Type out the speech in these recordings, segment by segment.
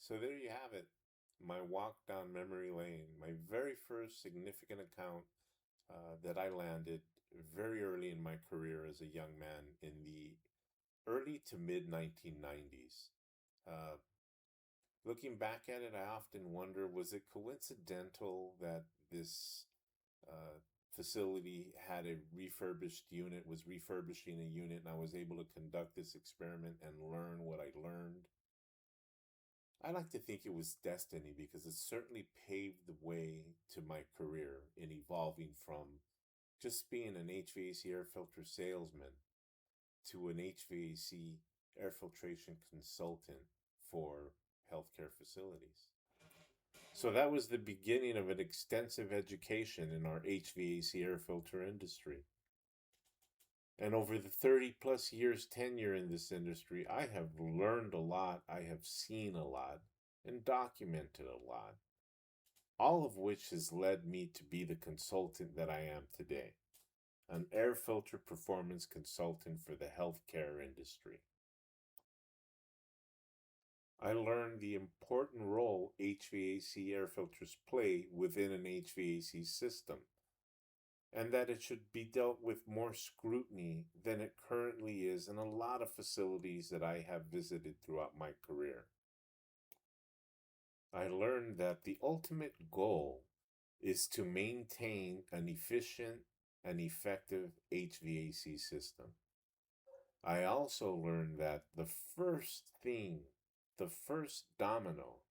So there you have it, my walk down memory lane, my very first significant account that I landed very early in my career as a young man in the early to mid 1990s. Uh, Looking back at it, I often wonder, was it coincidental that this uh, facility had a refurbished unit, was refurbishing a unit, and I was able to conduct this experiment and learn what I learned? I like to think it was destiny because it certainly paved the way to my career in evolving from just being an HVAC air filter salesman to an HVAC air filtration consultant for healthcare facilities. So that was the beginning of an extensive education in our HVAC air filter industry. And over the 30 plus years tenure in this industry, I have learned a lot, I have seen a lot, and documented a lot, all of which has led me to be the consultant that I am today, an air filter performance consultant for the healthcare industry. I learned the important role HVAC air filters play within an HVAC system, and that it should be dealt with more scrutiny than it currently is in a lot of facilities that I have visited throughout my career. I learned that the ultimate goal is to maintain an efficient and effective HVAC system. I also learned that the first thing, the first domino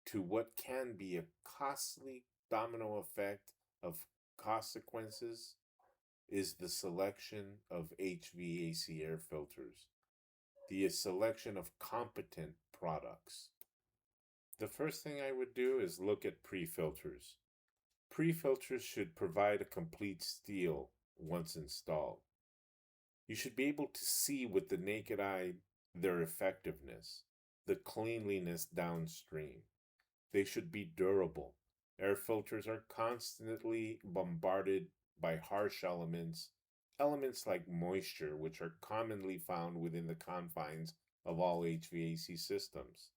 to what can be a costly domino effect of consequences is the selection of HVAC air filters, the selection of competent products. The first thing I would do is look at pre-filters. Pre-filters should provide a complete seal once installed. You should be able to see with the naked eye their effectiveness, the cleanliness downstream. They should be durable. Air filters are constantly bombarded by harsh elements, elements like moisture, which are commonly found within the confines of all HVAC systems.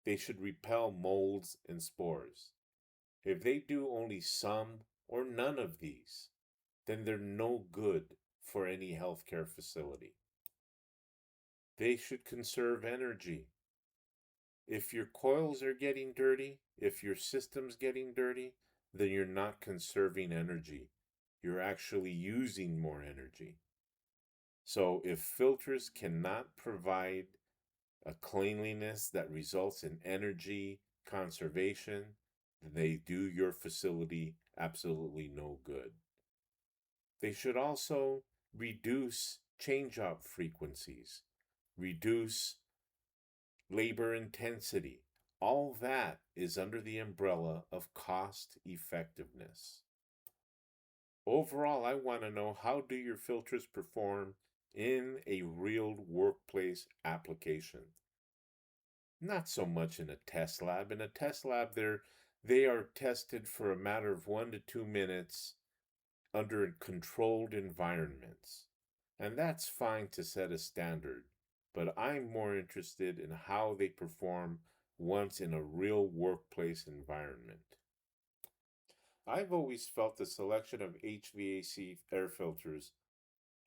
They should repel molds and spores. If they do only some or none of these, then they're no good for any healthcare facility. They should conserve energy. If your coils are getting dirty, if your system's getting dirty, then you're not conserving energy. You're actually using more energy. So if filters cannot provide a cleanliness that results in energy conservation, then they do your facility absolutely no good. They should also reduce change-out frequencies, reduce labor intensity. All that is under the umbrella of cost effectiveness. Overall, I want to know, how do your filters perform in a real workplace application? Not so much in a test lab. In a test lab, they are tested for a matter of 1 to 2 minutes under controlled environments. And that's fine to set a standard, but I'm more interested in how they perform once in a real workplace environment. I've always felt the selection of HVAC air filters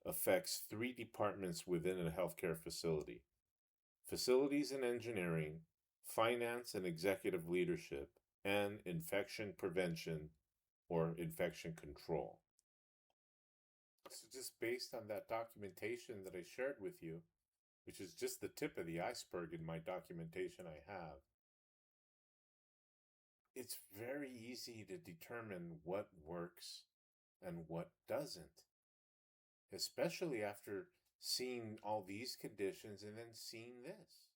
affects three departments within a healthcare facility: facilities and engineering, finance and executive leadership, and infection prevention or infection control. So just based on that documentation that I shared with you, which is just the tip of the iceberg in my documentation I have, it's very easy to determine what works and what doesn't, especially after seeing all these conditions and then seeing this.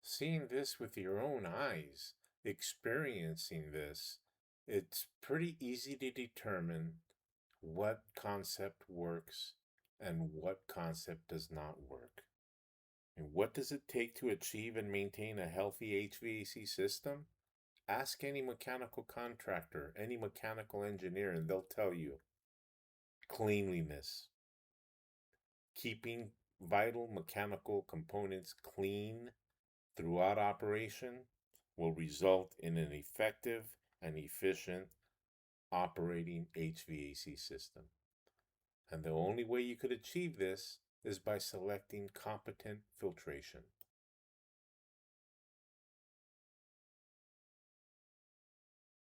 Seeing this with your own eyes, experiencing this, it's pretty easy to determine what concept works and what concept does not work. And what does it take to achieve and maintain a healthy HVAC system? Ask any mechanical contractor, any mechanical engineer, and they'll tell you: cleanliness, keeping vital mechanical components clean throughout operation will result in an effective and efficient operating HVAC system. And the only way you could achieve this is by selecting competent filtration.